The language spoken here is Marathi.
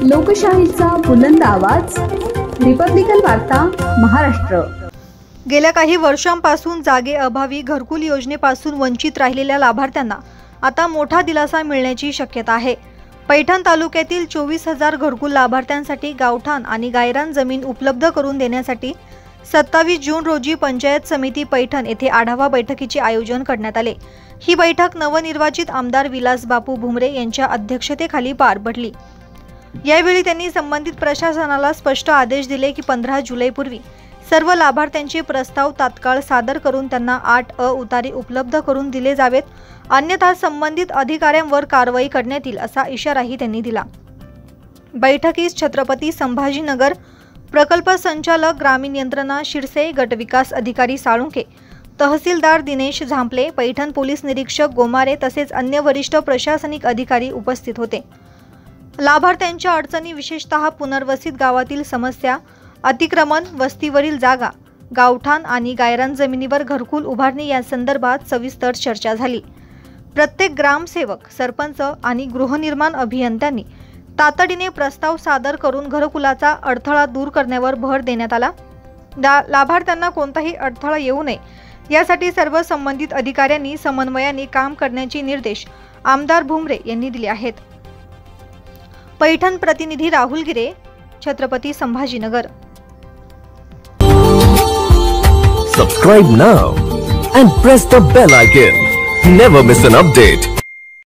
लोकशाहीचा बुलंद आवाज, रिपब्लिकन वार्ता महाराष्ट्र। गेल्या काही वर्षांपासून जागेअभावी घरकुल योजनेपासून वंचित राहिलेल्या लाभार्थ्यांना आता मोठा दिलासा मिळण्याची शक्यता आहे। पैठण तालुक्यातील 24,000 घरकुल लाभार्थ्यांसाठी गावठाण आणि गायरान जमीन उपलब्ध करून देण्यासाठी 27 जून रोजी पंचायत समिती पैठण येथे आढावा बैठकीचे आयोजन करण्यात आले। ही बैठक नवनिर्वाचित आमदार विलास बापू भुमरे यांच्या अध्यक्षतेखाली पार पडली। यावेळी त्यांनी संबंधित प्रशासनाला स्पष्ट आदेश दिले की 15 जुलैपूर्वी सर्व लाभार्थ्यांचे प्रस्ताव तात्काळ सादर करून त्यांना 8 उतारे उपलब्ध करून दिले जावेत, अन्यथा संबंधित अधिकाऱ्यांवर कारवाई करण्यात येईल असा इशाराही त्यांनी दिला। बैठकीस छत्रपती संभाजीनगर प्रकल्प संचालक ग्रामीण यंत्रणा शिरसे, गट विकास अधिकारी साळुंखे, तहसीलदार दिनेश झांपले, पैठण पोलीस निरीक्षक गोमारे तसेच अन्य वरिष्ठ प्रशासनिक अधिकारी उपस्थित होते। लाभार्थ्यांच्या अडचणी, विशेषतः पुनर्वसित गावातील समस्या, अतिक्रमण, वस्तीवरील जागा, गावठाण आणि गायरान जमिनीवर घरकुल उभारणी या संदर्भात सविस्तर चर्चा झाली। प्रत्येक ग्रामसेवक, सरपंच आणि गृहनिर्माण अभियंत्यांनी तातडीने प्रस्ताव सादर करून घरकुलाचा अडथळा दूर करण्यावर भर देण्यात आला। लाभार्थ्यांना कोणताही अडथळा येऊ नये यासाठी सर्व संबंधित अधिकाऱ्यांनी समन्वयाने काम करण्याचे निर्देश आमदार भुमरे यांनी दिले आहेत। पैठण प्रतिनिधी राहुल गिरे, Chhatrapati Sambhajinagar. Subscribe now and press the bell icon. Never miss an update.